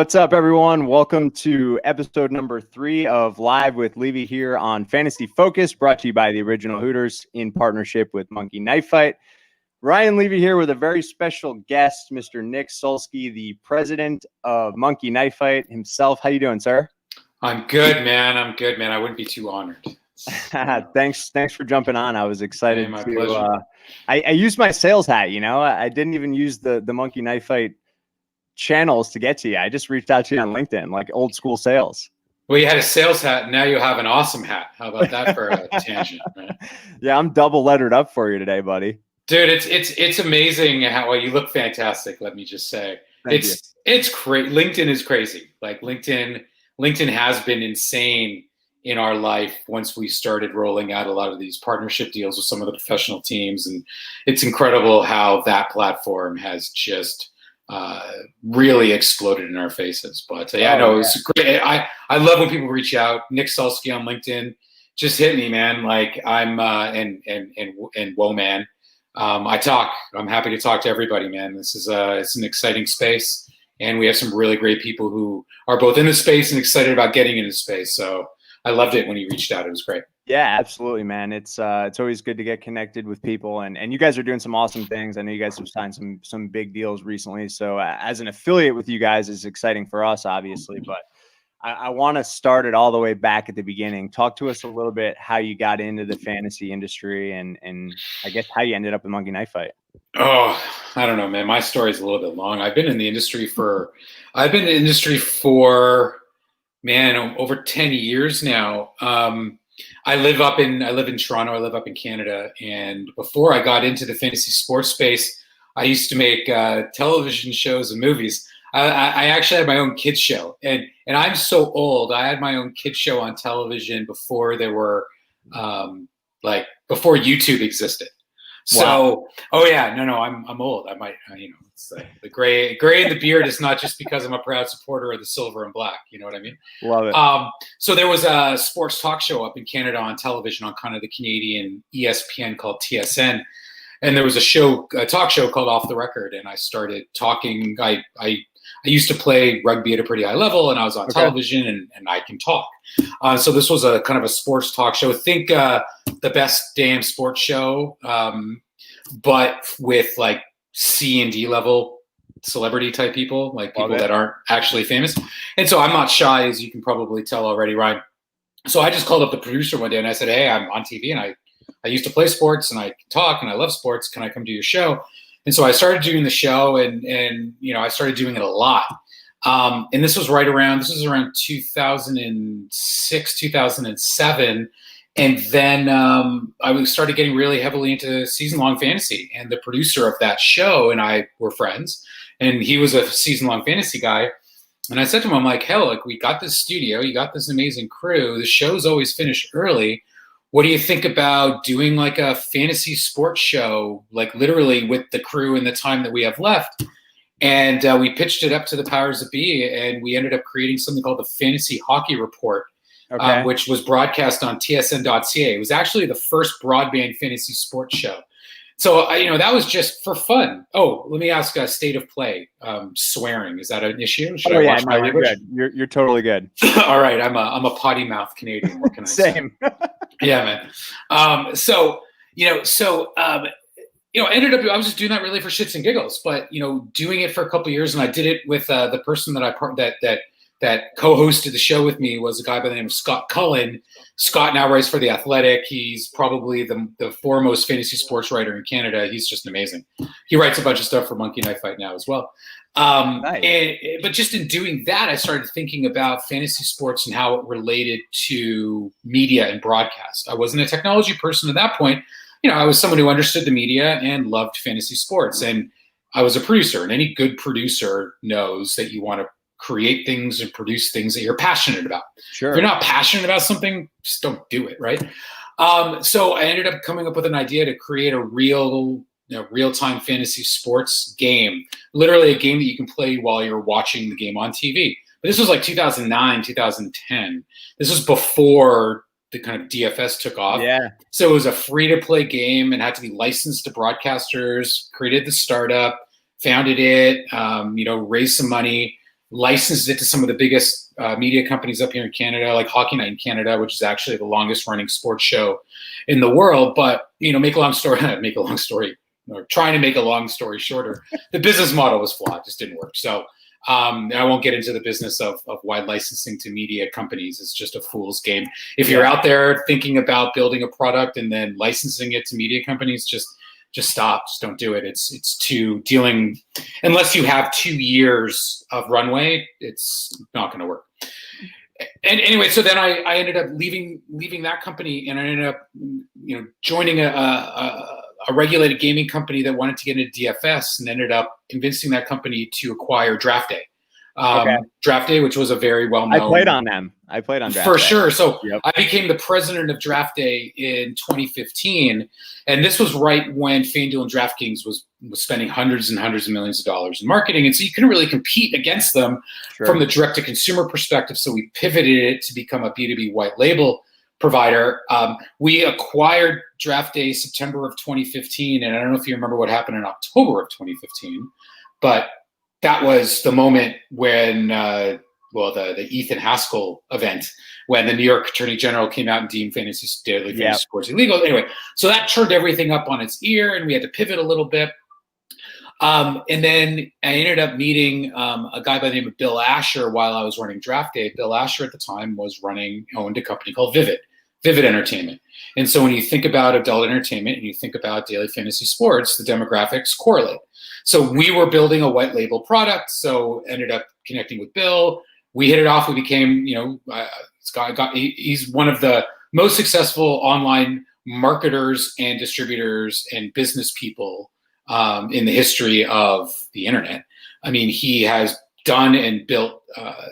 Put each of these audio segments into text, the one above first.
What's up, everyone? Welcome to episode number 3 of Live with Levy here on Fantasy Focus, brought to you by the Original Hooters in partnership with Monkey Knife Fight. Ryan Levy here with a very special guest, Mr. Nic Sulsky, the president of Monkey Knife Fight himself. How you doing, sir? I'm good, man. I wouldn't be too honored. Thanks for jumping on. I was excited Hey, my to. pleasure. I used my sales hat. I didn't even use the Monkey Knife Fight channels to get to you. I just reached out to you on LinkedIn, like old school sales. Well, you had a sales hat, and now you have an awesome hat. How about that for a tangent? Right? Yeah, I'm double lettered up for you today, buddy. Dude, it's amazing how you look fantastic. Let me just say, it's crazy. LinkedIn is crazy. Like LinkedIn has been insane in our life once we started rolling out a lot of these partnership deals with some of the professional teams, and it's incredible how that platform has just really exploded in our faces. But it's great. I love when people reach out. Nic Sulsky on LinkedIn, just hit me, man. Like I'm and whoa, man. I'm happy to talk to everybody, man. This is it's an exciting space, and we have some really great people who are both in the space and excited about getting into space. So I loved it when you reached out. It was great. Yeah, absolutely, man. It's always good to get connected with people, and you guys are doing some awesome things. I know you guys have signed some big deals recently. So as an affiliate with you guys is exciting for us, obviously. But I want to start it all the way back at the beginning. Talk to us a little bit how you got into the fantasy industry, and I guess how you ended up with Monkey Knife Fight. Oh, I don't know, man. My story is a little bit long. I've been in the industry for man, over 10 years now. I live in Toronto. I live up in Canada. And before I got into the fantasy sports space, I used to make television shows and movies. I actually had my own kids show, and I'm so old. I had my own kids show on television before there were before YouTube existed. So, wow. Oh yeah, no, I'm old. I might, it's the gray in the beard is not just because I'm a proud supporter of the silver and black. You know what I mean? Love it. So there was a sports talk show up in Canada on television on kind of the Canadian ESPN called TSN, and there was a talk show called Off the Record, and I started talking. I used to play rugby at a pretty high level, and I was on television, and I can talk. So this was a kind of a sports talk show. Think the best damn sports show, but with like C and D level celebrity type people, like people that aren't actually famous. And so I'm not shy, as you can probably tell already, Ryan. So I just called up the producer one day and I said, "Hey, I'm on TV and I used to play sports and I can talk and I love sports. Can I come do your show?" And so I started doing the show, and I started doing it a lot. And this was around 2006, 2007. And then I started getting really heavily into season-long fantasy. And the producer of that show and I were friends. And he was a season-long fantasy guy. And I said to him, I'm like, hell, like, we got this studio. You got this amazing crew. The show's always finished early. What do you think about doing like a fantasy sports show, like literally with the crew and the time that we have left? And we pitched it up to the powers that be, and we ended up creating something called the Fantasy Hockey Report, which was broadcast on tsn.ca. It was actually the first broadband fantasy sports show. So, that was just for fun. Oh, let me ask state of play. Swearing, is that an issue? Should I watch my language? You're totally good. All right, I'm a potty mouth Canadian. What can I say? Same. Yeah, man. Ended up I was just doing that really for shits and giggles, but doing it for a couple of years, and I did it with the person that co-hosted the show with me was a guy by the name of Scott Cullen. Scott now writes for The Athletic. He's probably the foremost fantasy sports writer in Canada. He's just amazing. He writes a bunch of stuff for Monkey Knife Fight now as well. Nice. But just in doing that, I started thinking about fantasy sports and how it related to media and broadcast. I wasn't a technology person at that point. I was someone who understood the media and loved fantasy sports. And I was a producer, and any good producer knows that you want to create things and produce things that you're passionate about. Sure. If you're not passionate about something, just don't do it, right? So I ended up coming up with an idea to create a real-time fantasy sports game, literally a game that you can play while you're watching the game on TV. But this was like 2009, 2010. This was before the kind of DFS took off. Yeah. So it was a free-to-play game and had to be licensed to broadcasters, created the startup, founded it, raised some money, licensed it to some of the biggest media companies up here in Canada, like Hockey Night in Canada, which is actually the longest running sports show in the world. But, make a long story, or trying to make a long story shorter, the business model was flawed, just didn't work. So I won't get into the business of wide licensing to media companies. It's just a fool's game. If you're out there thinking about building a product and then licensing it to media companies, just stop. Just don't do it. It's too dealing, unless you have 2 years of runway, it's not going to work. And anyway, so then I ended up leaving that company, and I ended up, joining a regulated gaming company that wanted to get into DFS, and ended up convincing that company to acquire Draft Day. Draft Day, which was a very well-known. I played on them. I played on Draft for Day. sure. So I became the president of Draft Day in 2015, and this was right when FanDuel and DraftKings was spending hundreds and hundreds of millions of dollars in marketing, and so you couldn't really compete against them from the direct-to-consumer perspective. So we pivoted it to become a B2B white label provider. We acquired Draft Day September of 2015, and I don't know if you remember what happened in October of 2015, but that was the moment when, the Ethan Haskell event, when the New York Attorney General came out and deemed daily fantasy sports illegal. Anyway, so that turned everything up on its ear, and we had to pivot a little bit. And then I ended up meeting a guy by the name of Bill Asher while I was running Draft Day. Bill Asher at the time owned a company called Vivid Entertainment. And so when you think about adult entertainment and you think about daily fantasy sports, the demographics correlate. So we were building a white label product, so ended up connecting with Bill. We hit it off. We became, he's one of the most successful online marketers and distributors and business people in the history of the internet. I mean, he has done and built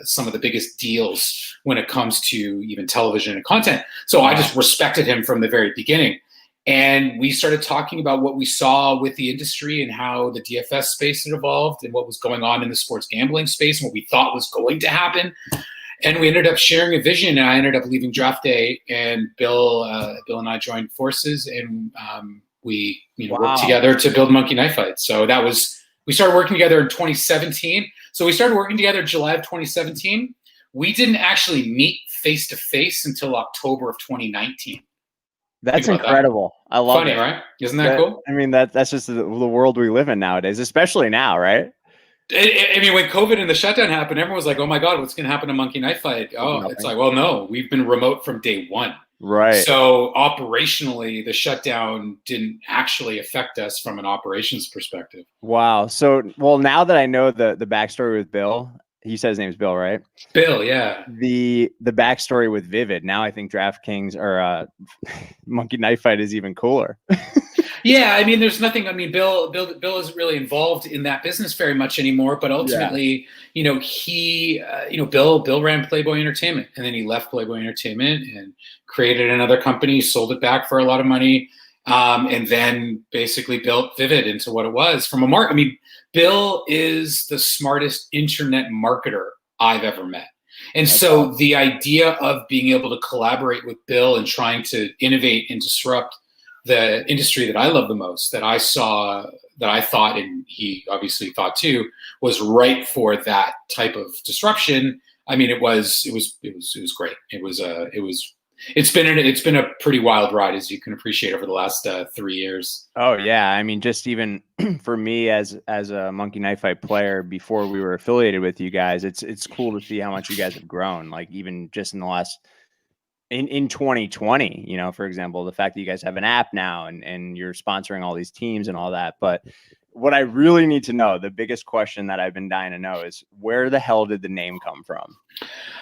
some of the biggest deals when it comes to even television and content. So I just respected him from the very beginning. And we started talking about what we saw with the industry and how the DFS space had evolved and what was going on in the sports gambling space and what we thought was going to happen. And we ended up sharing a vision, and I ended up leaving Draft Day, and Bill and I joined forces, and we worked together to build Monkey Knife Fight. So we started working together in 2017. So we started working together in July of 2017. We didn't actually meet face to face until October of 2019. That's incredible. That. I love it. Funny, right? Isn't that cool? I mean, that's just the world we live in nowadays, especially now, right? I mean, when COVID and the shutdown happened, everyone was like, "Oh my God, what's going to happen to Monkey Knife Fight?" It's like, well, no, we've been remote from day one. Right. So operationally, the shutdown didn't actually affect us from an operations perspective. Wow. So, now that I know the backstory with Bill, he said his name's Bill, right? Bill, yeah. The backstory with Vivid. Now I think DraftKings or Monkey Knife Fight is even cooler. Yeah, I mean, there's nothing. I mean, Bill isn't really involved in that business very much anymore. But ultimately, Bill ran Playboy Entertainment, and then he left Playboy Entertainment and created another company, sold it back for a lot of money, and then basically built Vivid into what it was from a market. I mean, Bill is the smartest internet marketer I've ever met. And so the idea of being able to collaborate with Bill and trying to innovate and disrupt the industry that I love the most, that I saw, that I thought, and he obviously thought too, was right for that type of disruption. I mean, it was great. It's been a pretty wild ride, as you can appreciate, over the last 3 years. Oh yeah, I mean, just even for me as a Monkey Knife Fight player before we were affiliated with you guys, it's cool to see how much you guys have grown. Like even just in the last. In 2020, for example, the fact that you guys have an app now and you're sponsoring all these teams and all that. But what I really need to know, the biggest question that I've been dying to know is where the hell did the name come from?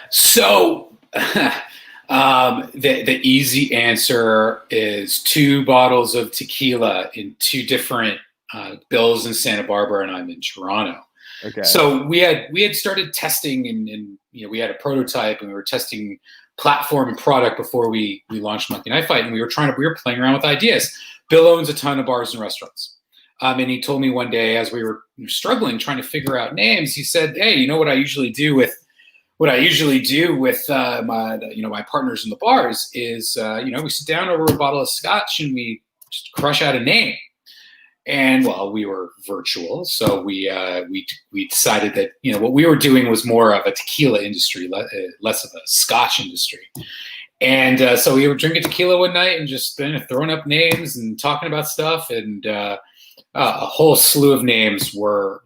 So the easy answer is 2 bottles of tequila in 2 different Bill's in Santa Barbara and I'm in Toronto. Okay. So we had started testing and we had a prototype and we were testing platform and product before we launched Monkey Knife Fight, and we were playing around with ideas. Bill owns a ton of bars and restaurants, and he told me one day as we were struggling trying to figure out names, he said, "Hey, you know what I usually do with my partners in the bars is we sit down over a bottle of scotch and we just crush out a name." And well, we were virtual, so we decided that what we were doing was more of a tequila industry, less of a Scotch industry. And so we were drinking tequila one night and just throwing up names and talking about stuff, and a whole slew of names were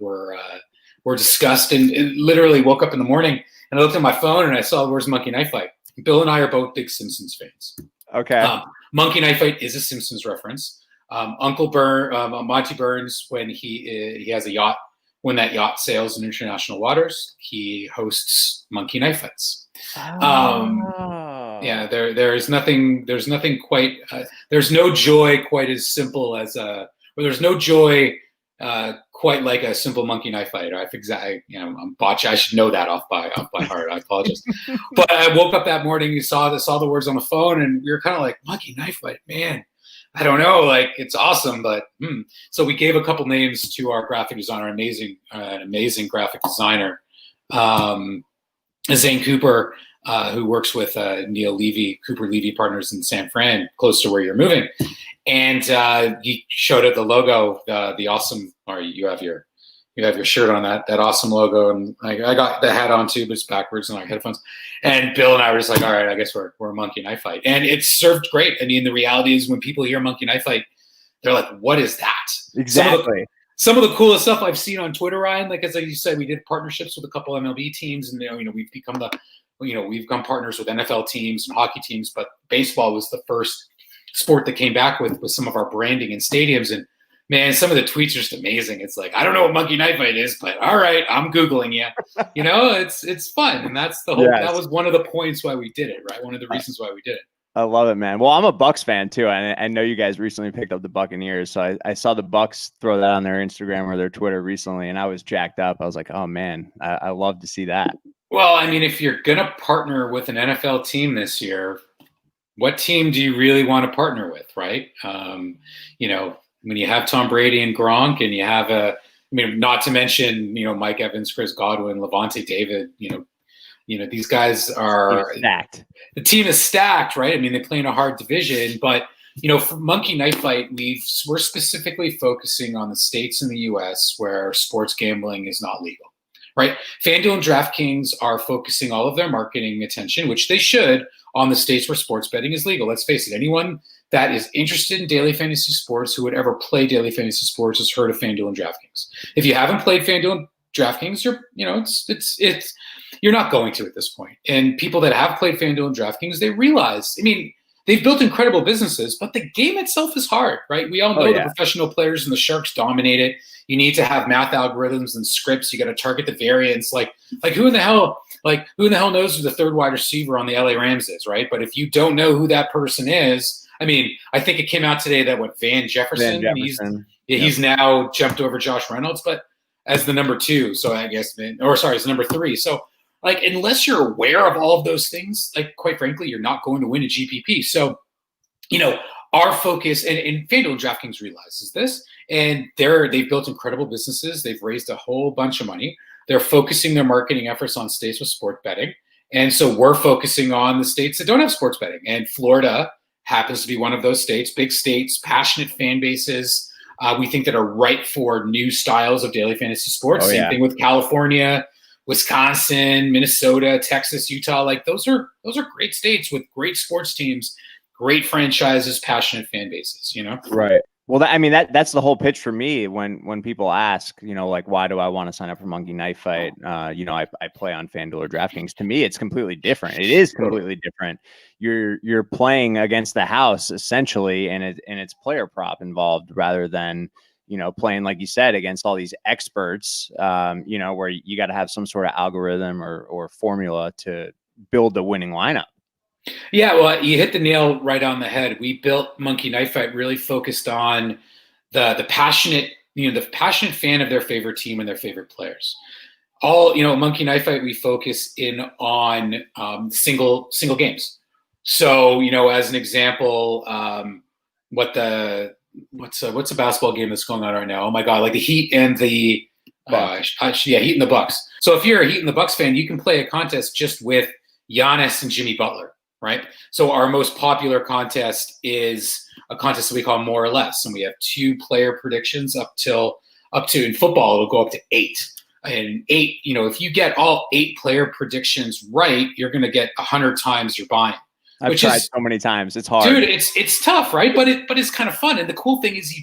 discussed. And literally woke up in the morning and I looked at my phone and I saw "Where's Monkey Knife Fight?" Bill and I are both big Simpsons fans. Okay. Monkey Knife Fight is a Simpsons reference. Monty Burns, when he has a yacht, when that yacht sails in international waters, he hosts Monkey Knife Fights. Yeah, there's nothing quite. There's no joy quite as simple as there's no joy quite like a simple monkey knife fight. I'm botch. I should know that off by heart. I apologize. But I woke up that morning, saw the words on the phone, and we were kind of like, monkey knife fight, man. I don't know, like it's awesome, but so we gave a couple names to our graphic designer, an amazing graphic designer, Zane Cooper, who works with Neil Levy, Cooper Levy Partners in San Fran, close to where you're moving, and he showed it the logo, the awesome. Or you have your shirt on that awesome logo, and I got the hat on too, but it's backwards and like headphones. And Bill and I were just like, all right, I guess we're a Monkey Knife Fight, and it served great. I mean, the reality is when people hear Monkey Knife Fight, they're like, what is that? Exactly. Some of the coolest stuff I've seen on Twitter, Ryan. Like as you said, we did partnerships with a couple MLB teams, and we've become we've become partners with NFL teams and hockey teams. But baseball was the first sport that came back with some of our branding in stadiums. And man, some of the tweets are just amazing. It's like, I don't know what Monkey Knife Fight is, but all right, I'm Googling you. It's fun. And that's the whole, That was one of the points why we did it, right? One of the reasons why we did it. I love it, man. Well, I'm a Bucks fan too. And I know you guys recently picked up the Buccaneers. So I saw the Bucks throw that on their Instagram or their Twitter recently, and I was jacked up. I was like, oh man, I love to see that. Well, I mean, if you're going to partner with an NFL team this year, what team do you really want to partner with, right? When you have Tom Brady and Gronk, and you have not to mention, Mike Evans, Chris Godwin, Levante David, these guys are stacked. The team is stacked, right? I mean, they play in a hard division, but for Monkey Knife Fight, we're specifically focusing on the states in the U.S. where sports gambling is not legal, right? FanDuel and DraftKings are focusing all of their marketing attention, which they should, on the states where sports betting is legal. Let's face it, anyone that is interested in daily fantasy sports who would ever play daily fantasy sports has heard of FanDuel and DraftKings. If you haven't played FanDuel and DraftKings, you're not going to at this point. And people that have played FanDuel and DraftKings, they realize, they've built incredible businesses, but the game itself is hard, right? We all know the professional players and the Sharks dominate it. You need to have math algorithms and scripts. You got to target the variance. Like who in the hell knows who the third wide receiver on the LA Rams is, right? But if you don't know who that person is, I think it came out today that Van Jefferson. He's now jumped over Josh Reynolds, but as the number 2. So I guess, as number 3. So unless you're aware of all of those things, quite frankly, you're not going to win a GPP. So, our focus, and FanDuel and DraftKings realizes this, and they've built incredible businesses. They've raised a whole bunch of money. They're focusing their marketing efforts on states with sport betting. And so we're focusing on the states that don't have sports betting. And Florida happens to be one of those states, big states, passionate fan bases. We think that are ripe for new styles of daily fantasy sports. Same thing with California, Wisconsin, Minnesota, Texas, Utah. Those are great states with great sports teams, great franchises, passionate fan bases, Right. Well, that's the whole pitch for me when people ask, why do I want to sign up for Monkey Knife Fight? I play on FanDuel or DraftKings. To me, it's completely different. It is completely different. You're playing against the house essentially, and it's player prop involved rather than playing, like you said, against all these experts. Where you got to have some sort of algorithm or formula to build the winning lineup. Yeah, well, you hit the nail right on the head. We built Monkey Knife Fight really focused on the passionate, the passionate fan of their favorite team and their favorite players. Monkey Knife Fight, we focus in on single games. So, as an example, what's a basketball game that's going on right now? Oh my God, like the Heat and the Heat and the Bucks. So if you're a Heat and the Bucks fan, you can play a contest just with Giannis and Jimmy Butler. Right. So our most popular contest is a contest that we call More or Less, and we have 2 player predictions up to in football it'll go up to 8. And 8, if you get all 8 player predictions right, you're going to get 100 times your buy-in. I've tried so many times. It's hard. Dude, it's tough, right? But it's kind of fun. And the cool thing is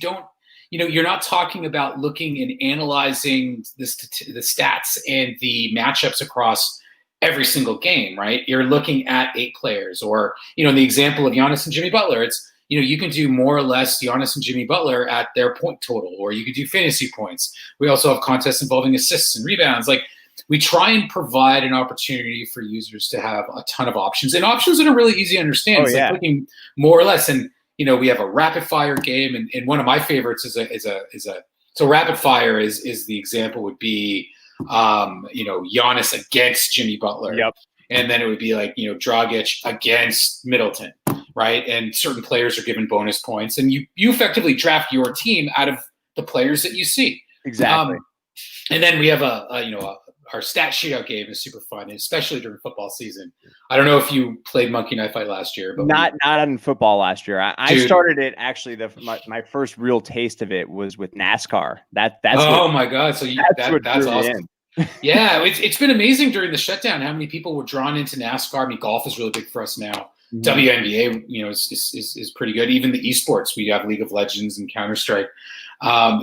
you're not talking about looking and analyzing the stats and the matchups across every single game, right? You're looking at 8 players, or, in the example of Giannis and Jimmy Butler, it's, you can do more or less Giannis and Jimmy Butler at their point total, or you could do fantasy points. We also have contests involving assists and rebounds. Like, we try and provide an opportunity for users to have a ton of options, and options that are really easy to understand. It's like looking more or less. And, we have a rapid fire game, and one of my favorites so rapid fire is the example would be, Giannis against Jimmy Butler. Yep. And then it would be like, Dragic against Middleton, right? And certain players are given bonus points, and you effectively draft your team out of the players that you see. Exactly. And then we have our stat shootout game is super fun, especially during football season. I don't know if you played Monkey Knife Fight last year, but not in football last year. I started it actually. My first real taste of it was with NASCAR. That's my god! So that's awesome. Yeah, it's been amazing during the shutdown how many people were drawn into NASCAR. I mean, golf is really big for us now. Mm-hmm. WNBA, is pretty good. Even the esports, we have League of Legends and Counter-Strike.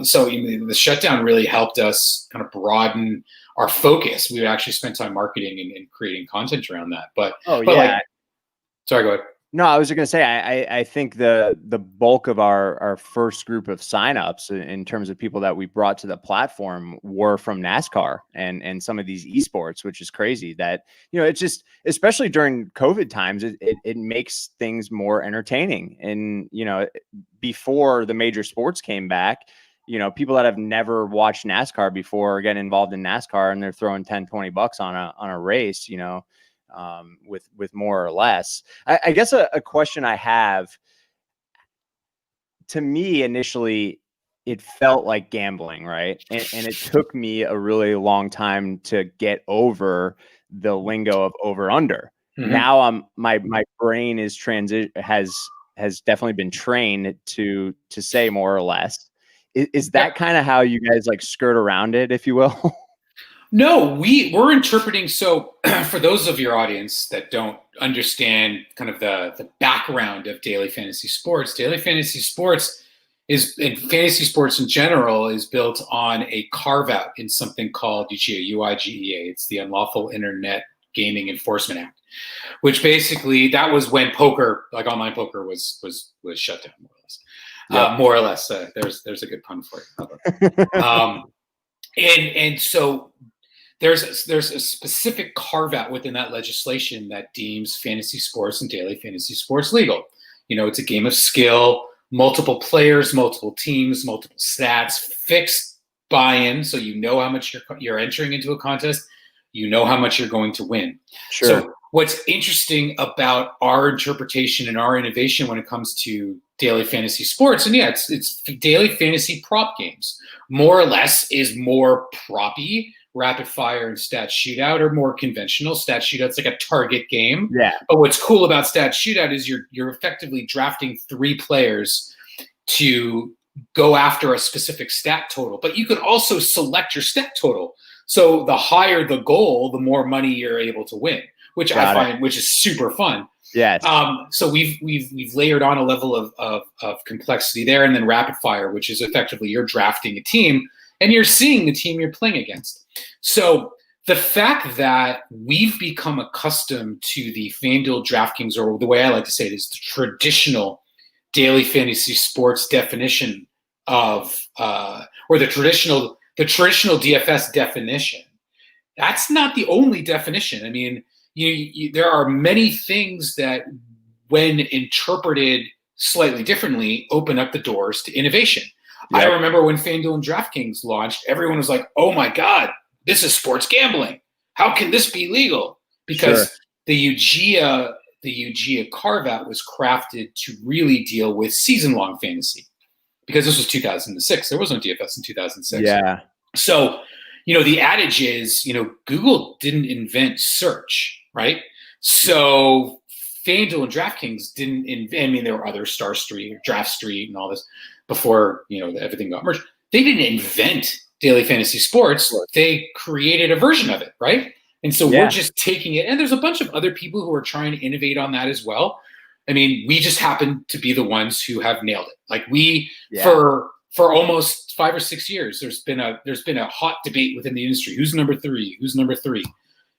So the shutdown really helped us kind of broaden our focus. We would actually spend time marketing and creating content around that. But sorry, go ahead. No, I was going to say, I think the bulk of our first group of signups in terms of people that we brought to the platform were from NASCAR and some of these esports, which is crazy that, it's just, especially during COVID times, it makes things more entertaining. And, before the major sports came back, people that have never watched NASCAR before get involved in NASCAR and they're throwing 10, 20 bucks on a race, with more or less. I guess a question I have, to me, initially, it felt like gambling, right? And it took me a really long time to get over the lingo of over under. Mm-hmm. Now my brain is has definitely been trained to say more or less. Is that kind of how you guys like skirt around it, if you will? No, we're interpreting. So for those of your audience that don't understand kind of the background of daily fantasy sports and fantasy sports in general is built on a carve out in something called UIGEA. It's the Unlawful Internet Gaming Enforcement Act, which basically that was when poker, like online poker, was shut down, more or less. Yep. More or less. There's a good pun for you. And so there's a specific carve out within that legislation that deems fantasy sports and daily fantasy sports legal. It's a game of skill, multiple players, multiple teams, multiple stats, fixed buy-in, so you know how much you're entering into a contest, you know how much you're going to win. Sure. So what's interesting about our interpretation and our innovation when it comes to daily fantasy sports, and it's daily fantasy prop games. More or less is more proppy. Rapid fire and stat shootout are more conventional. Stat shootout's like a target game. Yeah. But what's cool about stat shootout is you're effectively drafting 3 players to go after a specific stat total. But you can also select your stat total. So the higher the goal, the more money you're able to win, which I find which is super fun. Yes. So we've layered on a level of complexity there, and then rapid fire, which is effectively you're drafting a team and you're seeing the team you're playing against. So the fact that we've become accustomed to the FanDuel, DraftKings, or the way I like to say it is the traditional daily fantasy sports definition of, or the traditional DFS definition. That's not the only definition. I mean, there are many things that, when interpreted slightly differently, open up the doors to innovation. Yep. I remember when FanDuel and DraftKings launched, everyone was like, "Oh my God, this is sports gambling. How can this be legal?" Because the UGEA carve-out was crafted to really deal with season-long fantasy. Because this was 2006. There was no DFS in 2006. Yeah. So, the adage is, Google didn't invent search, right? So FanDuel and DraftKings didn't invent. I mean, there were other Star Street, Draft Street, and all this before everything got merged. They didn't invent daily fantasy sports. They created a version of it, right? And so we're just taking it. And there's a bunch of other people who are trying to innovate on that as well. I mean, we just happen to be the ones who have nailed it. Like for almost 5 or 6 years, there's been a hot debate within the industry. Who's number 3? Who's number 3?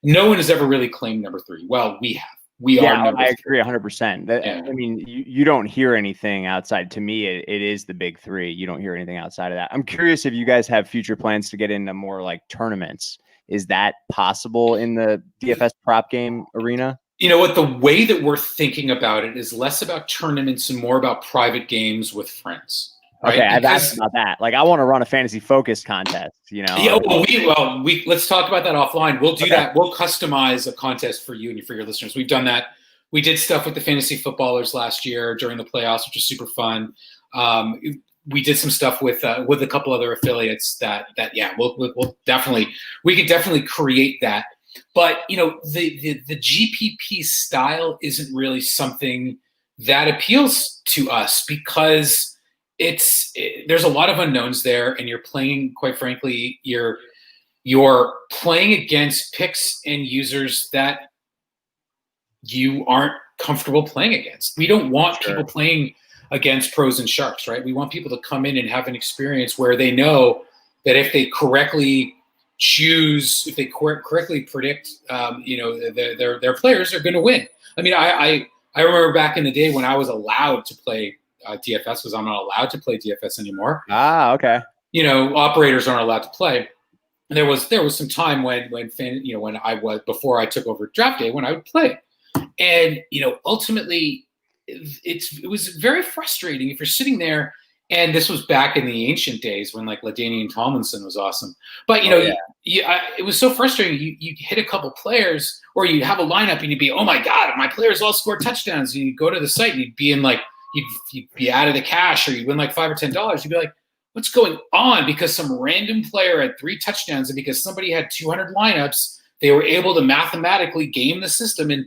No one has ever really claimed number 3. Well, we have. We are number 3. I agree 100%. I mean, you don't hear anything outside. To me, it is the big 3. You don't hear anything outside of that. I'm curious if you guys have future plans to get into more like tournaments. Is that possible in the DFS prop game arena? You know what? The way that we're thinking about it is less about tournaments and more about private games with friends. Right? Okay, I've asked about that. Like, I want to run a fantasy focus contest. Yeah. Well, let's talk about that offline. We'll do that. We'll customize a contest for you and for your listeners. We've done that. We did stuff with the fantasy footballers last year during the playoffs, which was super fun. We did some stuff with a couple other affiliates that we'll definitely create that. But the GPP style isn't really something that appeals to us because there's a lot of unknowns there, and you're playing, quite frankly, you're playing against picks and users that you aren't comfortable playing against. We don't want people playing against pros and sharks, right? We want people to come in and have an experience where they know that if they correctly correctly predict, their players are going to win. I mean, I remember back in the day when I was allowed to play DFS, because I'm not allowed to play DFS anymore. Okay. Operators aren't allowed to play. And there was some time when I was, before I took over draft day, when I would play, and ultimately it was very frustrating if you're sitting there. And this was back in the ancient days when like LaDainian Tomlinson was awesome. But it was so frustrating. You hit a couple players, or you have a lineup and you'd be, oh my God, my players all score touchdowns. And you go to the site and you'd be in like, you'd be out of the cash, or you'd win like $5 or $10. You'd be like, what's going on? Because some random player had 3 touchdowns, and because somebody had 200 lineups, they were able to mathematically game the system. And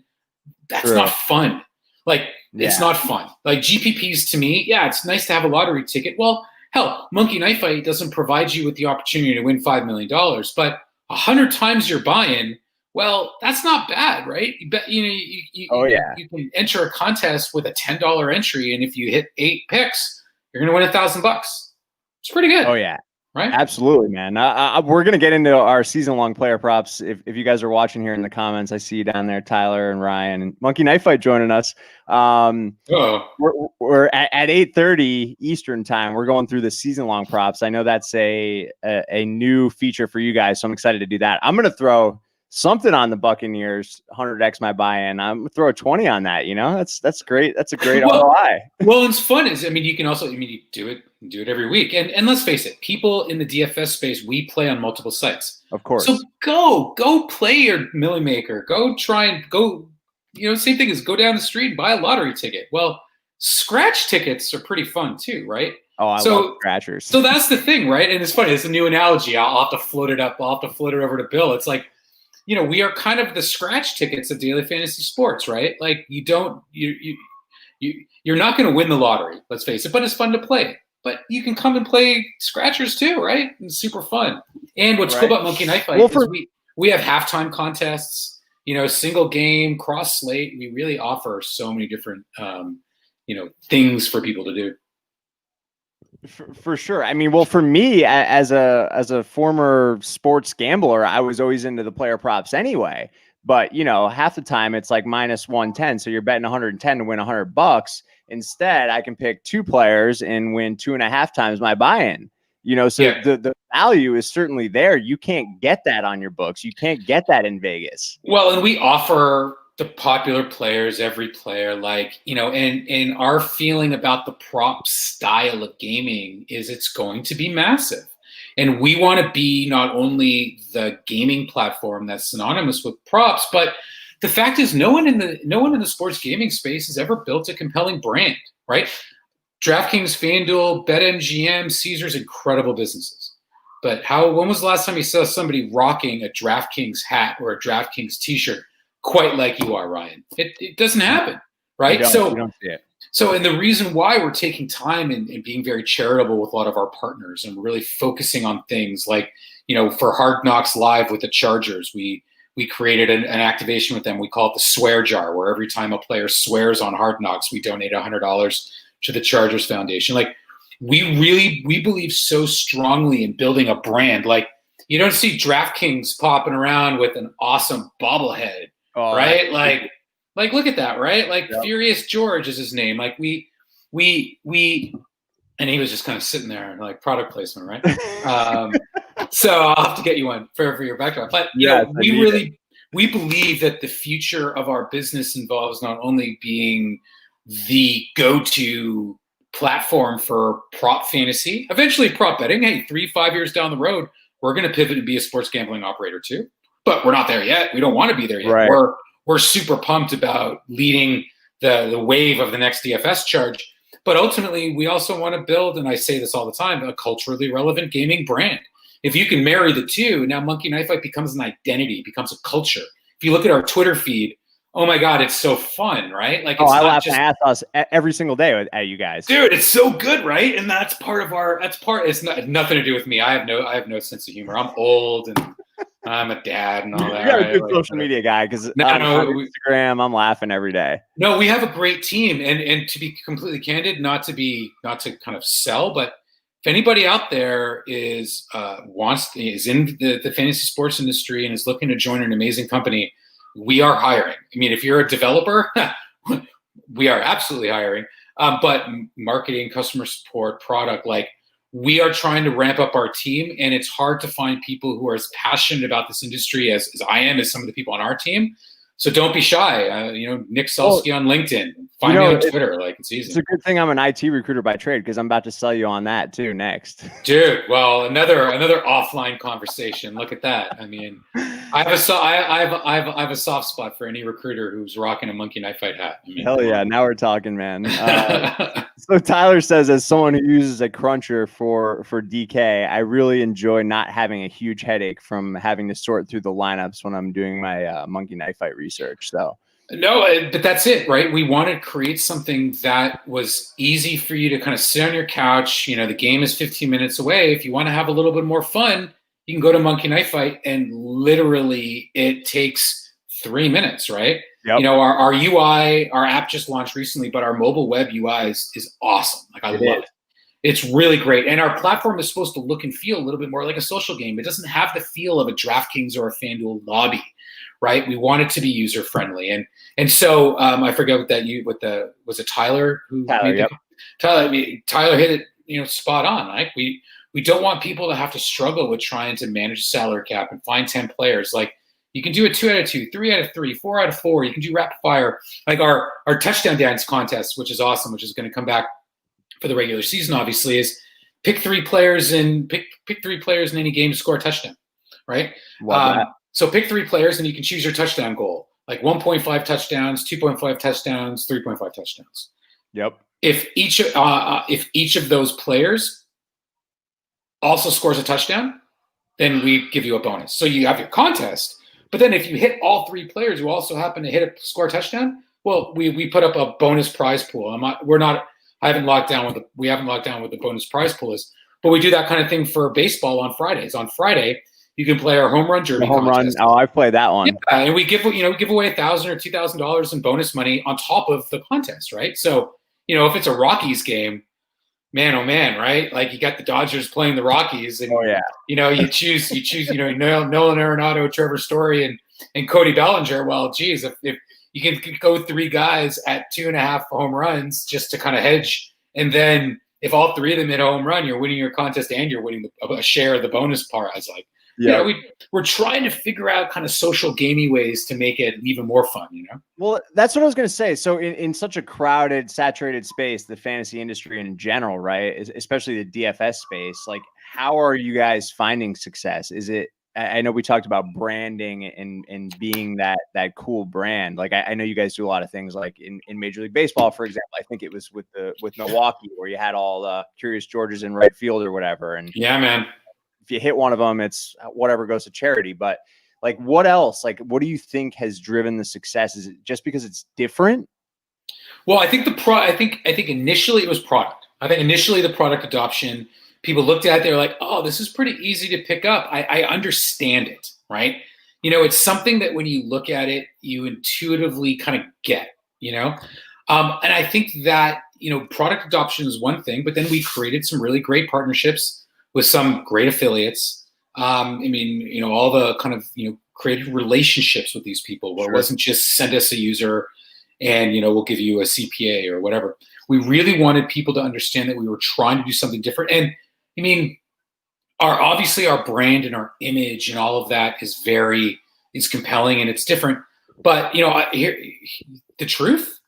that's not fun. Like, it's not fun. Like GPPs to me, it's nice to have a lottery ticket. Well, hell, Monkey Knife Fight doesn't provide you with the opportunity to win $5 million, but 100 times your buy-in, well, that's not bad, right? You can enter a contest with a $10 entry, and if you hit 8 picks, you're going to win $1,000. It's pretty good. Oh yeah, right? Absolutely, man. We're going to get into our season-long player props. If you guys are watching here in the comments, I see you down there, Tyler and Ryan and Monkey Knife Fight joining us. We're at 8:30 Eastern time. We're going through the season-long props. I know that's a new feature for you guys, so I'm excited to do that. I'm going to throw something on the Buccaneers, 100x my buy-in. I'm gonna throw a 20 on that. That's great. That's a great ROI. Well, it's fun. You can also, you do it every week. And let's face it, people in the DFS space, we play on multiple sites. Of course. So go play your Millie Maker. Go try and go. Same thing as go down the street and buy a lottery ticket. Well, scratch tickets are pretty fun too, right? Oh, I love scratchers. So that's the thing, right? And it's funny. It's a new analogy. I'll have to float it up. I'll have to float it over to Bill. It's like, we are kind of the scratch tickets of daily fantasy sports, right? Like you're not going to win the lottery, let's face it, but it's fun to play. But you can come and play scratchers too, right? It's super fun. And what's cool about Monkey Knife Fight is we have halftime contests, single game, cross slate. We really offer so many different, things for people to do. For sure. I mean, well, for me as a former sports gambler, I was always into the player props anyway. But half the time it's like minus 110, so you're betting 110 to win $100. Instead, I can pick 2 players and win 2.5 times my buy-in. The value is certainly there. You can't get that on your books. You can't get that in Vegas. Well, and we offer the popular players, every player, and our feeling about the prop style of gaming is it's going to be massive. And we want to be not only the gaming platform that's synonymous with props, but the fact is no one in the sports gaming space has ever built a compelling brand, right? DraftKings, FanDuel, BetMGM, Caesars, incredible businesses. But when was the last time you saw somebody rocking a DraftKings hat or a DraftKings t-shirt quite like you are, Ryan? It doesn't happen. right? You don't see it. So, and the reason why we're taking time and being very charitable with a lot of our partners and really focusing on things like, for Hard Knocks Live with the Chargers, we created an activation with them. We call it the Swear Jar, where every time a player swears on Hard Knocks, we donate $100 to the Chargers Foundation. Like, we believe so strongly in building a brand. Like, you don't see DraftKings popping around with an awesome bobblehead, right? Like, look at that, right? Like, yep. Furious George is his name. Like, we, and he was just kind of sitting there, like, product placement, right? So I'll have to get you one for your background. But we believe that the future of our business involves not only being the go-to platform for prop fantasy, eventually prop betting. Hey, 3-5 years down the road, we're going to pivot and be a sports gambling operator too. But we're not there yet. We don't want to be there yet. Right. We're super pumped about leading the wave of the next DFS charge. But ultimately, we also want to build, and I say this all the time, a culturally relevant gaming brand. If you can marry the two, now Monkey Knife Fight becomes an identity, becomes a culture. If you look at our Twitter feed, oh my God, it's so fun, right? Like, I laugh my ass off every single day at you guys. Dude, it's so good, right? And that's part of it's nothing to do with me. I have no sense of humor. I'm old and I'm a dad and all that. You're a good social media guy because on Instagram, I'm laughing every day. No, we have a great team, and to be completely candid, not to kind of sell, but if anybody out there is in the fantasy sports industry and is looking to join an amazing company, we are hiring. I mean, if you're a developer, we are absolutely hiring. But marketing, customer support, product, like, we are trying to ramp up our team, and it's hard to find people who are as passionate about this industry as I am, as some of the people on our team. So don't be shy. Nic Sulsky on LinkedIn. Find me on Twitter. Like, it's easy. It's a good thing I'm an IT recruiter by trade, because I'm about to sell you on that too next. Dude, well, another offline conversation. Look at that. I mean, I have a soft spot for any recruiter who's rocking a Monkey Knife Fight hat. I mean, hell yeah! Now we're talking, man. So Tyler says, as someone who uses a cruncher for DK, I really enjoy not having a huge headache from having to sort through the lineups when I'm doing my Monkey Knife Fight research. So no, but that's it, right? We want to create something that was easy for you to kind of sit on your couch. The game is 15 minutes away. If you want to have a little bit more fun, you can go to Monkey Knife Fight, and literally it takes 3 minutes, right? Yep. Our UI, our app just launched recently, but our mobile web UI is awesome. Like, I love it. It's really great. And our platform is supposed to look and feel a little bit more like a social game. It doesn't have the feel of a DraftKings or a FanDuel lobby, right? We want it to be user friendly. And so I forget was it Tyler who Tyler, yep. Tyler hit it, spot on. Like, we don't want people to have to struggle with trying to manage salary cap and find 10 players. Like, you can do a 2 out of 2, 3 out of 3, 4 out of 4. You can do rapid fire. Like our touchdown dance contest, which is awesome, which is going to come back for the regular season, obviously, is pick 3 players in any game to score a touchdown, right? So pick 3 players, and you can choose your touchdown goal, like 1.5 touchdowns, 2.5 touchdowns, 3.5 touchdowns. Yep. If each of those players also scores a touchdown, then we give you a bonus. So you have your contest. But then if you hit all 3 players who also happen to score a touchdown, well, we put up a bonus prize pool. We haven't locked down what the bonus prize pool is, but we do that kind of thing for baseball on Fridays. On Friday, you can play our home run derby. Home run. Oh, I've played that one. Yeah, and we give away $1,000 or $2,000 in bonus money on top of the contest, right? So if it's a Rockies game, man, oh man, right? Like, you got the Dodgers playing the Rockies, and you choose Nolan Arenado, Trevor Story, and Cody Bellinger. Well, geez, if you can go 3 guys at 2.5 home runs just to kind of hedge, and then if all 3 of them hit a home run, you're winning your contest and you're winning a share of the bonus prize. Like, we're trying to figure out kind of social gamey ways to make it even more fun, Well, that's what I was going to say. So in such a crowded, saturated space, the fantasy industry in general, right, especially the DFS space, like, how are you guys finding success? Is it, I know we talked about branding and being that cool brand. Like, I know you guys do a lot of things, like in Major League Baseball, for example. I think it was with Milwaukee, where you had all the Curious Georges in right field or whatever. And yeah, man, if you hit one of them, it's whatever goes to charity. But like, what else? Like, what do you think has driven the success? Is it just because it's different? Well, I think I think initially it was product. I think initially the product adoption, people looked at it, they were like, oh, this is pretty easy to pick up. I understand it, right? It's something that when you look at it, you intuitively kind of get, and I think that, product adoption is one thing, but then we created some really great partnerships with some great affiliates. All the kind of, created relationships with these people where It wasn't just send us a user and, we'll give you a CPA or whatever. We really wanted people to understand that we were trying to do something different. And obviously our brand and our image and all of that is compelling and it's different. But, here, the truth,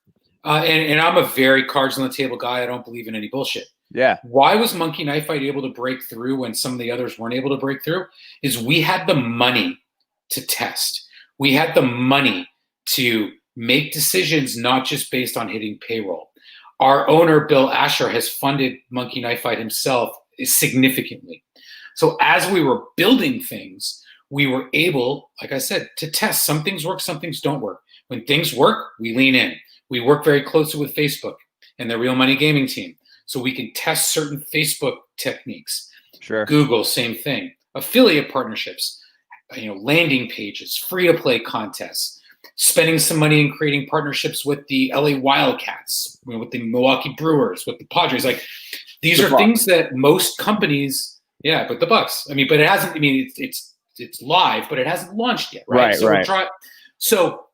and I'm a very cards on the table guy. I don't believe in any bullshit. Yeah. Why was Monkey Knife Fight able to break through when some of the others weren't able to break through? Is we had the money to test. We had the money to make decisions not just based on hitting payroll. Our owner, Bill Asher, has funded Monkey Knife Fight himself significantly. So as we were building things, we were able, like I said, to test. Some things work, some things don't work. When things work, we lean in. We work very closely with Facebook and the Real Money Gaming team, so we can test certain Facebook techniques. Sure. Google, same thing. Affiliate partnerships, landing pages, free-to-play contests, spending some money in creating partnerships with the LA Wildcats, with the Milwaukee Brewers, with the Padres. Like, these are things that most companies, but the Bucks. But it hasn't. It's live, but it hasn't launched yet, right? So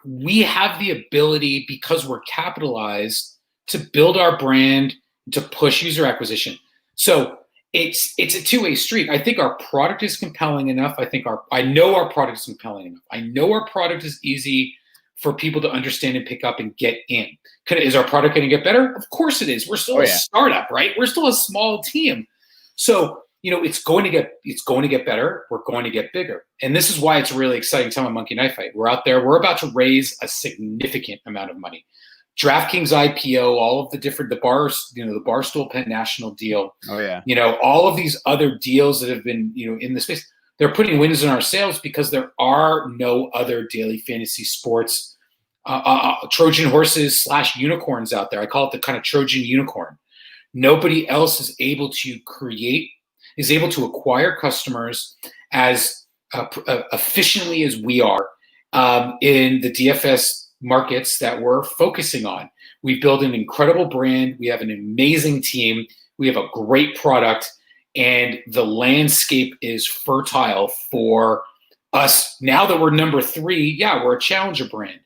we have the ability, because we're capitalized, to build our brand, to push user acquisition. So it's a two-way street. I think our product is compelling enough. I know our product is compelling enough. I know our product is easy for people to understand and pick up and get in. Is our product going to get better? Of course it is. We're still a startup, right? We're still a small team. So, it's going to get better. We're going to get bigger. And this is why it's a really exciting time on Monkey Knife Fight. We're out there. We're about to raise a significant amount of money. DraftKings IPO, all of the Barstool Penn National deal. Oh yeah. All of these other deals that have been, in the space, they're putting wins in our sails because there are no other daily fantasy sports Trojan horses / unicorns out there. I call it the kind of Trojan unicorn. Nobody else is able to acquire customers as efficiently as we are in the DFS markets that we're focusing on. We've built an incredible brand. We have an amazing team. We have a great product, and the landscape is fertile for us. Now that we're number 3, we're a challenger brand.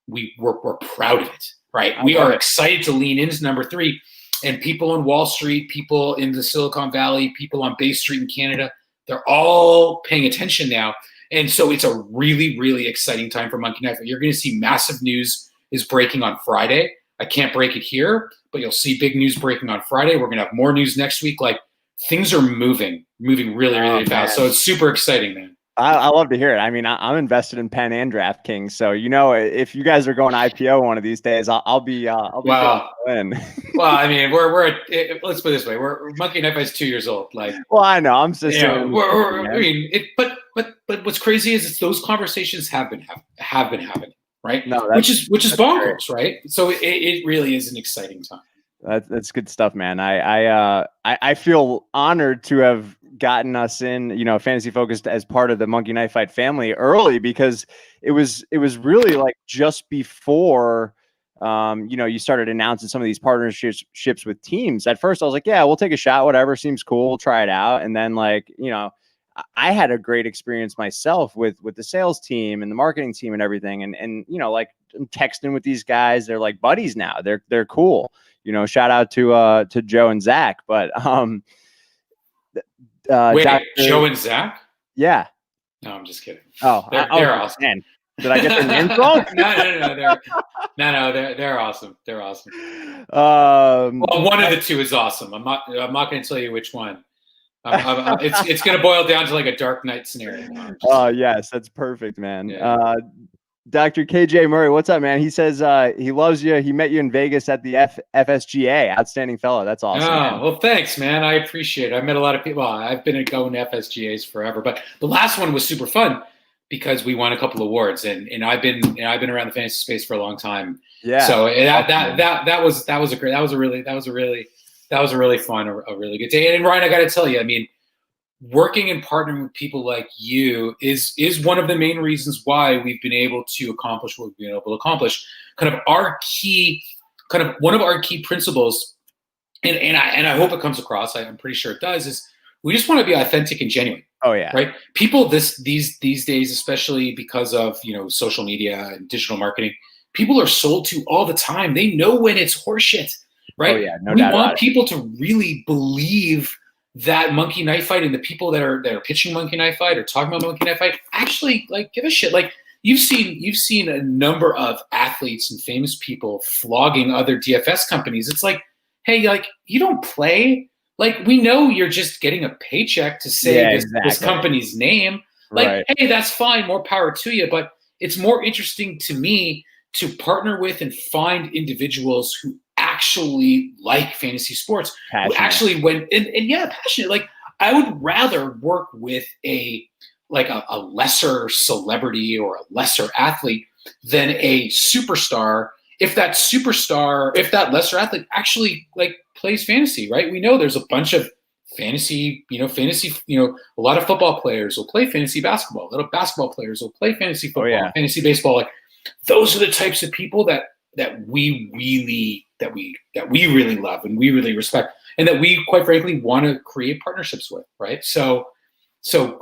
We're proud of it, right? We are excited to lean into number 3. And people on Wall Street, people in the Silicon Valley, people on Bay Street in Canada, they're all paying attention now. And so it's a really, really exciting time for Monkey Knife. You're going to see massive news is breaking on Friday. I can't break it here, but you'll see big news breaking on Friday. We're going to have more news next week. Like, things are moving really, really fast. So it's super exciting, man. I love to hear it. I'm invested in Penn and DraftKings, so if you guys are going IPO one of these days, I'll be wow. In. Well, we're let's put it this way: we're Monkey Knife is 2 years old. Like, well, I know I'm just but what's crazy is those conversations have been happening, right? No, which is bonkers, right? So it really is an exciting time. That's good stuff, man. I feel honored to have gotten us in, Fantasy Focused as part of the Monkey Knife Fight family early, because it was really like just before, you started announcing some of these partnerships with teams. At first I was like, yeah, we'll take a shot, whatever, seems cool, we'll try it out. And then I had a great experience myself with the sales team and the marketing team and everything. And I'm texting with these guys. They're like buddies now. They're cool. Shout out to Joe and Zach. But wait, Joe and Zach? Yeah. No, I'm just kidding. Oh, they're awesome. Man. Did I get their names wrong? No. They're awesome. They're awesome. Well, one of the two is awesome. I'm not going to tell you which one. It's going to boil down to like a Dark Knight scenario. Oh, yes, that's perfect, man. Yeah. Dr. KJ Murray, what's up, man? He says he loves you. He met you in Vegas at the FSGA. Outstanding fellow. That's awesome. Oh, well, thanks, man. I appreciate it. I met a lot of people. I've been going to FSGAs forever, but the last one was super fun because we won a couple awards, and I've been around the fantasy space for a long time. Yeah. So that was a really fun, a really good day. And Ryan, I got to tell you, I mean, working and partnering with people like you is one of the main reasons why we've been able to accomplish what we've been able to accomplish. Kind of one of our key principles, and I hope it comes across. I'm pretty sure it does. Is we just want to be authentic and genuine. Oh yeah. Right. People these days, especially because of social media and digital marketing, people are sold to all the time. They know when it's horseshit. Right. Oh yeah. No we doubt want about people to really believe that monkey knife fight, and the people that are pitching monkey knife fight or talking about monkey knife fight actually give a shit. Like you've seen a number of athletes and famous people flogging other DFS companies. It's like, hey, like you don't play. Like we know you're just getting a paycheck to say this company's name. Like, right. Hey, that's fine. More power to you. But it's more interesting to me to partner with and find individuals who actually like fantasy sports, passionate. Who actually passionate. Like I would rather work with a lesser celebrity or a lesser athlete than a superstar. If that lesser athlete actually plays fantasy, right? We know there's a bunch of fantasy, a lot of football players will play fantasy basketball. A lot of basketball players will play fantasy football, fantasy baseball. Like those are the types of people that we really love and we really respect, and that we quite frankly want to create partnerships with, right? So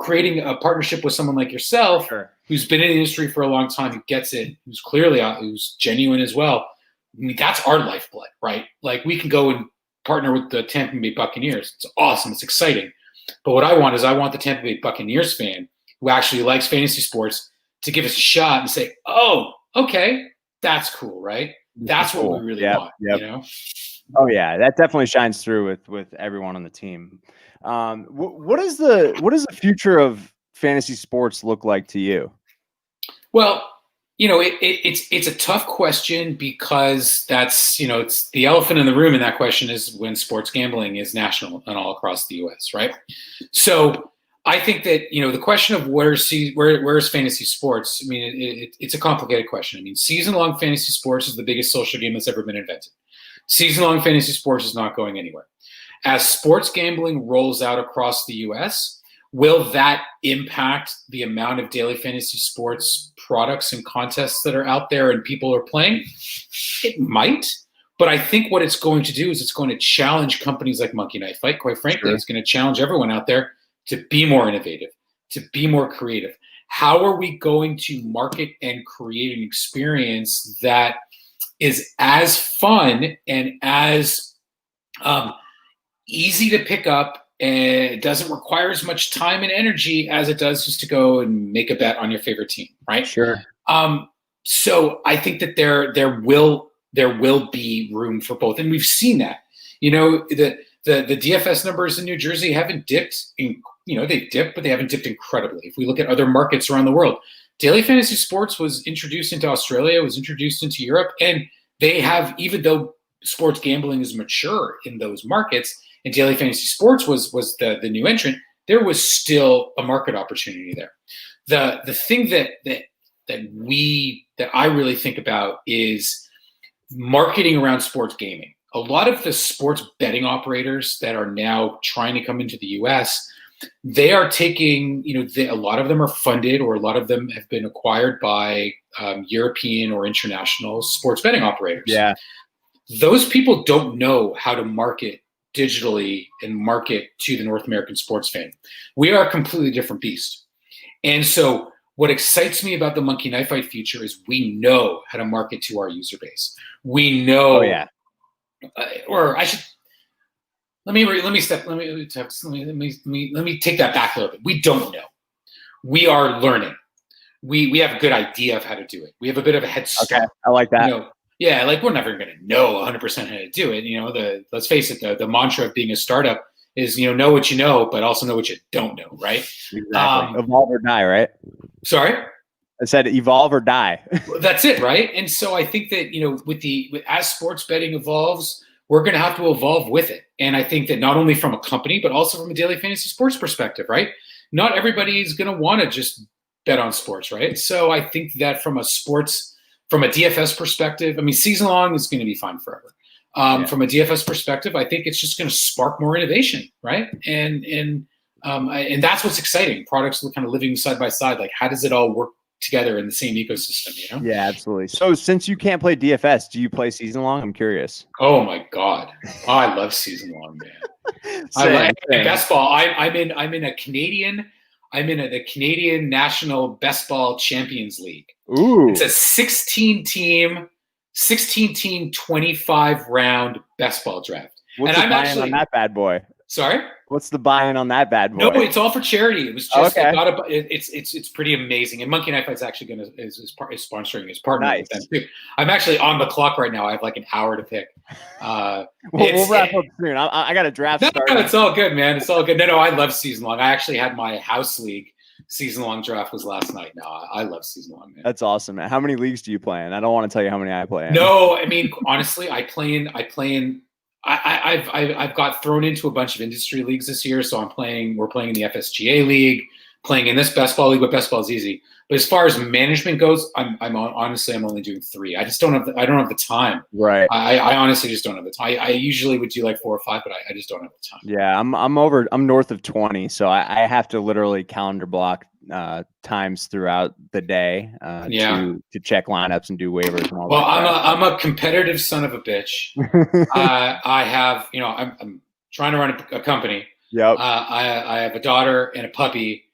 creating a partnership with someone like yourself, sure, who's been in the industry for a long time, who gets it, who's genuine as well. I mean, that's our lifeblood, right? Like we can go and partner with the Tampa Bay Buccaneers. It's awesome. It's exciting. But what I want the Tampa Bay Buccaneers fan who actually likes fantasy sports to give us a shot and say, oh, okay, that's cool, right? That's what we really want, Oh yeah, that definitely shines through with everyone on the team. What does the future of fantasy sports look like to you? Well, it's a tough question because that's it's the elephant in the room, and that question is when sports gambling is national and all across the U.S., right? So I think that the question of where's fantasy sports. I mean, it's a complicated question. I mean, season-long fantasy sports is the biggest social game that's ever been invented. Season-long fantasy sports is not going anywhere. As sports gambling rolls out across the U.S., will that impact the amount of daily fantasy sports products and contests that are out there and people are playing? It might. But I think what it's going to do is it's going to challenge companies like Monkey Knife Fight. Quite frankly, sure. It's going to challenge everyone out there to be more innovative, to be more creative. How are we going to market and create an experience that is as fun and as easy to pick up, and it doesn't require as much time and energy as it does just to go and make a bet on your favorite team, right? Sure. So I think that there will be room for both, and we've seen that. The DFS numbers in New Jersey haven't dipped. They've dipped, but they haven't dipped incredibly. If we look at other markets around the world, daily fantasy sports was introduced into Australia, was introduced into Europe, and they have, even though sports gambling is mature in those markets, and daily fantasy sports was the new entrant, there was still a market opportunity there. The thing that I really think about is marketing around sports gaming. A lot of the sports betting operators that are now trying to come into the U.S., they are taking, a lot of them are funded, or a lot of them have been acquired by European or international sports betting operators. Yeah. Those people don't know how to market digitally and market to the North American sports fan. We are a completely different beast. And so what excites me about the Monkey Knife Fight future is we know how to market to our user base. We know, or I should, let me take that back a little bit. We don't know. We are learning. We have a good idea of how to do it. We have a bit of a head start. Okay, I like that. We're never going to know 100% how to do it. Let's face it, the mantra of being a startup is, know what you know, but also know what you don't know, right? Exactly. Evolve or die, right? Sorry? I said evolve or die. That's it, right? And so I think that, as sports betting evolves, we're going to have to evolve with it. And I think that not only from a company, but also from a daily fantasy sports perspective, right? Not everybody is going to want to just bet on sports, right? So I think that from a DFS perspective, I mean, season long is going to be fine forever. From a DFS perspective, I think it's just going to spark more innovation, right? And that's what's exciting. Products kind of living side by side. Like, how does it all work together in the same ecosystem? You know? Yeah, absolutely. So since you can't play DFS, do you play season long? I'm curious. Oh my god, I love season long, man. I best ball. I'm in a Canadian. I'm in the Canadian National Best Ball Champions League. Ooh. It's a 16 team, 25 round best ball draft. What's the buy-in on that bad boy? Sorry? What's the buy-in on that bad boy? No, it's all for charity. It was just okay. It's pretty amazing. And Monkey Knife Fight's actually is sponsoring his partner with them too. I'm actually on the clock right now. I have like an hour to pick. We'll wrap up soon. I got a draft. No, it's all good, man. It's all good. No, I love season long. I actually had my house league season long draft was last night. No, I love season long, man. That's awesome, man. How many leagues do you play in? I don't want to tell you how many I play in. No, I mean, honestly, I play in. I've got thrown into a bunch of industry leagues this year, so we're playing in the FSGA league, playing in this best ball league, but best ball is easy. But as far as management goes, I'm only doing 3. I just don't have the time. Right. I honestly just don't have the time. I usually would do like 4 or 5, but I just don't have the time. Yeah, I'm north of 20, so I have to literally calendar block times throughout the day to check lineups and do waivers and all that. Well, I'm a competitive son of a bitch. I have, I'm trying to run a company. Yep. I have a daughter and a puppy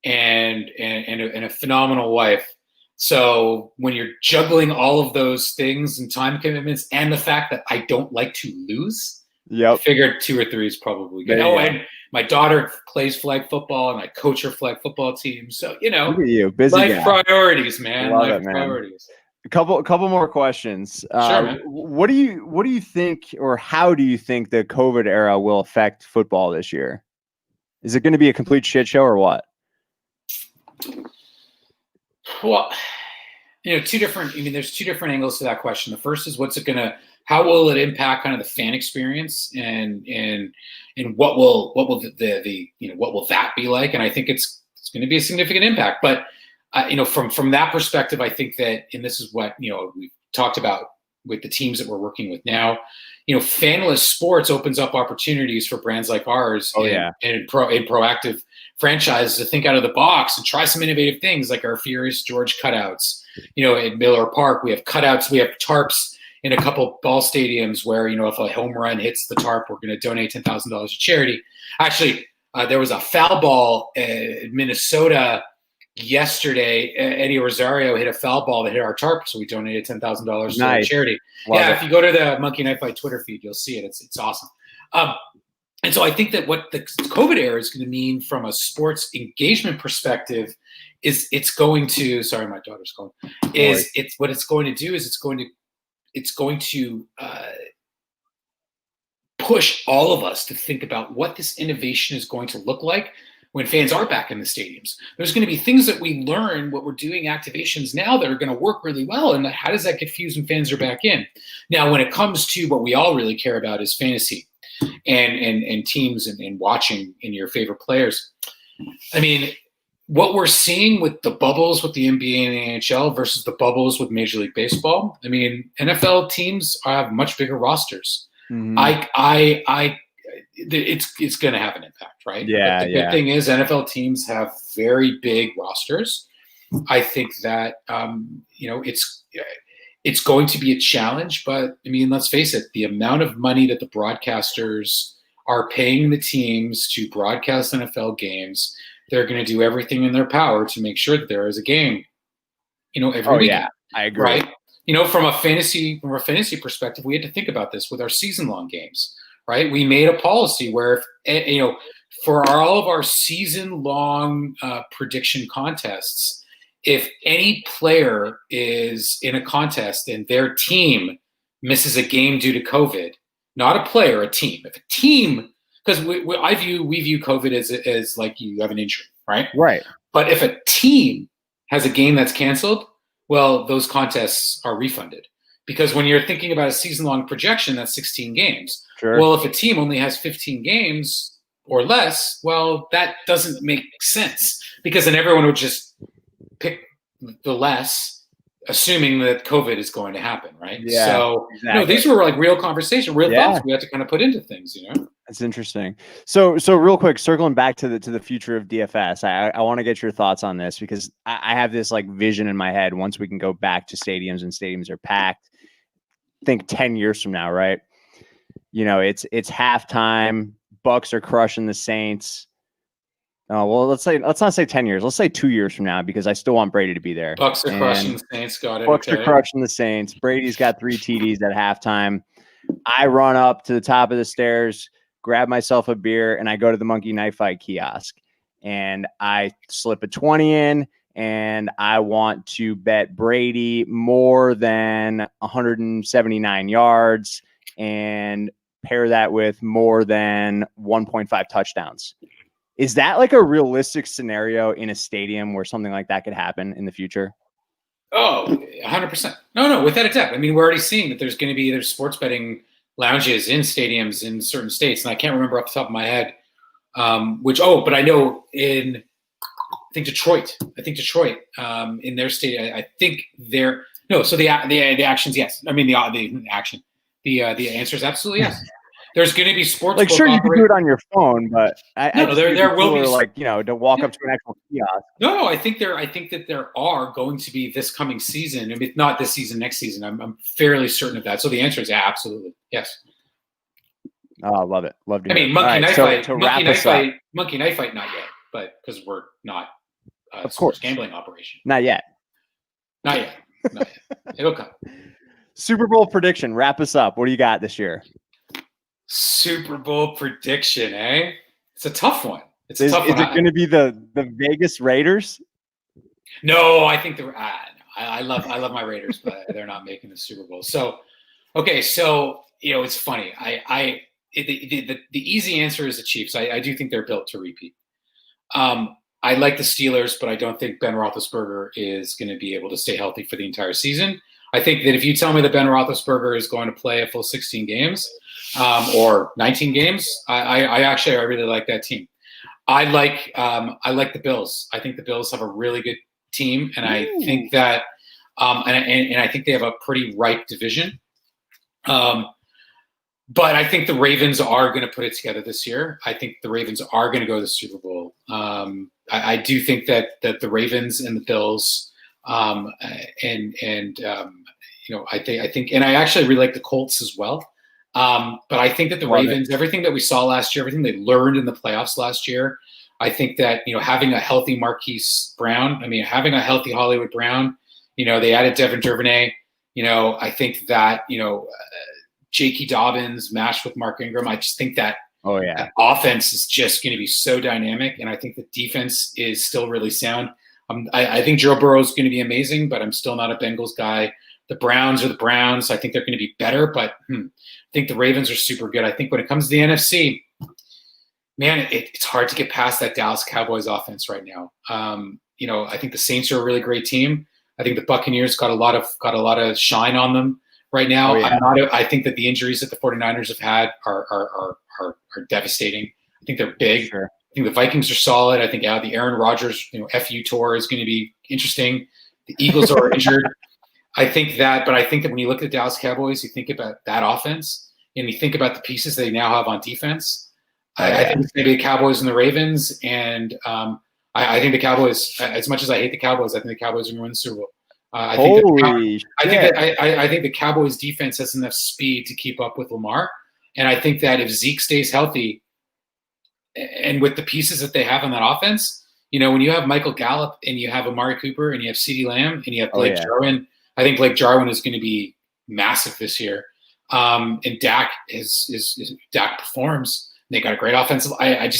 and a phenomenal wife. So when you're juggling all of those things and time commitments and the fact that I don't like to lose, I figured 2 or 3 is probably good. And my daughter plays flag football, and I coach her flag football team. So, look at you, busy life priorities, man. Life priorities. A couple more questions. Sure, man. What do you think, or how do you think the COVID era will affect football this year? Is it going to be a complete shit show or what? Well, there's 2 different angles to that question. The first is how will it impact kind of the fan experience and what will what will that be like? And I think it's going to be a significant impact. But from that perspective, I think that, and this is what we've talked about with the teams that we're working with now, fanless sports opens up opportunities for brands like ours and proactive franchises to think out of the box and try some innovative things like our Furious George cutouts. At Miller Park, we have cutouts, we have tarps in a couple ball stadiums where, if a home run hits the tarp, we're going to donate $10,000 to charity. Actually, there was a foul ball in Minnesota yesterday. Eddie Rosario hit a foul ball that hit our tarp, so we donated $10,000 to our charity. If you go to the Monkey Knife Fight Twitter feed, you'll see it. It's awesome. And so I think that what the COVID era is going to mean from a sports engagement perspective is it's going to. Sorry, my daughter's calling. What it's going to do is it's going to push all of us to think about what this innovation is going to look like when fans are back in the stadiums. There's going to be things that we learn, what we're doing activations now that are going to work really well, and how does that get fused when fans are back in? Now, when it comes to what we all really care about is fantasy and teams and watching in your favorite players. I mean, what we're seeing with the bubbles with the NBA and the NHL versus the bubbles with Major League Baseball, I mean, NFL teams have much bigger rosters. Mm-hmm. It's going to have an impact, right? Yeah. But the good thing is NFL teams have very big rosters. I think that it's going to be a challenge, but I mean, let's face it, the amount of money that the broadcasters are paying the teams to broadcast NFL games, they're going to do everything in their power to make sure that there is a game, every week. Yeah, I agree. Right? From a fantasy perspective, we had to think about this with our season-long games, right? We made a policy where, for all of our season-long prediction contests, if any player is in a contest and their team misses a game due to COVID, not a player, a team. If a team, because we view COVID as like you have an injury, right? Right. But if a team has a game that's canceled, well, those contests are refunded. Because when you're thinking about a season-long projection, that's 16 games. Sure. Well, if a team only has 15 games or less, well, that doesn't make sense because then everyone would just pick the less, assuming that COVID is going to happen, right? Yeah, so exactly. these were like real conversation, real thoughts we had to kind of put into things, That's interesting. So real quick, circling back to the future of DFS, I want to get your thoughts on this, because I have this like vision in my head. Once we can go back to stadiums and stadiums are packed, think 10 years from now, right? It's halftime. Bucks are crushing the Saints. Oh, well, let's not say 10 years. Let's say 2 years from now, because I still want Brady to be there. Bucks are crushing the Saints. Got it. Bucks are crushing the Saints. Brady's got 3 TDs at halftime. I run up to the top of the stairs, grab myself a beer, and I go to the Monkey Knife Fight kiosk, and I slip a 20 in, and I want to bet Brady more than 179 yards and pair that with more than 1.5 touchdowns. Is that like a realistic scenario in a stadium where something like that could happen in the future? Oh, 100%. No, without a doubt. I mean, we're already seeing that there's sports betting lounges in stadiums in certain states, and I can't remember off the top of my head but I know in Detroit. In their state, I think they're no. So the actions, yes. I mean the action. The answer is absolutely yes. There's going to be sports. Like, sure, you can do it on your phone, but there will be like to walk up to an actual kiosk. No, I think that there are going to be this coming season. I mean, not this season, next season. I'm fairly certain of that. So the answer is absolutely yes. Oh, I love it. Love to. I mean, Monkey Knife Fight, not yet, but because we're not a sports gambling operation. Not yet. It'll come. Super Bowl prediction. Wrap us up. What do you got this year? Super Bowl prediction, eh? It's a tough one. Is it going to be the Vegas Raiders? No, I think I love my Raiders, but they're not making the Super Bowl. So, okay, so it's funny. The easy answer is the Chiefs. I do think they're built to repeat. I like the Steelers, but I don't think Ben Roethlisberger is going to be able to stay healthy for the entire season. I think that if you tell me that Ben Roethlisberger is going to play a full 16 games or 19 games, I really like that team. I like the Bills. I think the Bills have a really good team, and I think that and I think they have a pretty ripe division. But I think the Ravens are going to put it together this year. I think the Ravens are going to go to the Super Bowl. I do think that the Ravens and the Bills, I think, and I actually really like the Colts as well. But I think that the Ravens, everything that we saw last year, everything they learned in the playoffs last year, I think that having a healthy Marquise Brown, having a healthy Hollywood Brown, they added Devin Duvernay. I think that J.K. Dobbins mashed with Mark Ingram. I just think that that offense is just going to be so dynamic, and I think the defense is still really sound. I think Joe Burrow is going to be amazing, but I'm still not a Bengals guy. The Browns are the Browns. I think they're going to be better, but I think the Ravens are super good. I think when it comes to the NFC, man, it's hard to get past that Dallas Cowboys offense right now. I think the Saints are a really great team. I think the Buccaneers got a lot of shine on them right now. I think that the injuries that the 49ers have had are devastating. I think they're big. Sure. I think the Vikings are solid. I think the Aaron Rodgers, FU tour is going to be interesting. The Eagles are injured. I think that when you look at the Dallas Cowboys, you think about that offense and you think about the pieces they now have on defense. I think it's maybe the Cowboys and the Ravens. And I think the Cowboys, as much as I hate the Cowboys, I think the Cowboys are going to win the Super Bowl. I think the Cowboys defense has enough speed to keep up with Lamar. And I think that if Zeke stays healthy and with the pieces that they have on that offense, when you have Michael Gallup and you have Amari Cooper and you have CeeDee Lamb and you have Blake Jarwin, I think Blake Jarwin is going to be massive this year. And Dak Dak performs. They got a great offensive. And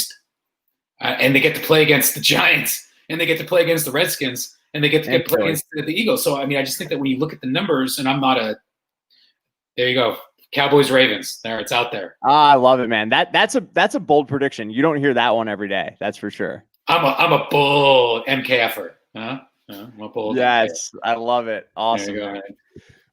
they get to play against the Giants and they get to play against the Redskins and they get to play against the Eagles. So, I just think that when you look at the numbers, and there you go. Cowboys, Ravens. There, it's out there. I love it, man. That's a bold prediction. You don't hear that one every day. That's for sure. I'm a bold MKFer. I'm a bold. Yes, MKFer. I love it. Awesome. Go,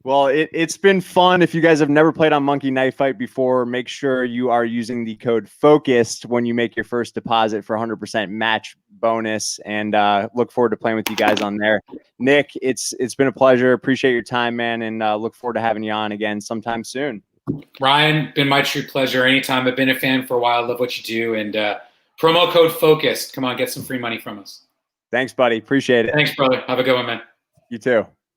Well, it's been fun. If you guys have never played on Monkey Knife Fight before, make sure you are using the code FOCUSED when you make your first deposit for 100% match bonus. And look forward to playing with you guys on there. Nic, it's been a pleasure. Appreciate your time, man, and look forward to having you on again sometime soon. Ryan, been my true pleasure. Anytime. I've been a fan for a while. Love what you do. And promo code FOCUSED. Come on, get some free money from us. Thanks, buddy. Appreciate it. Thanks, brother. Have a good one, man. You too.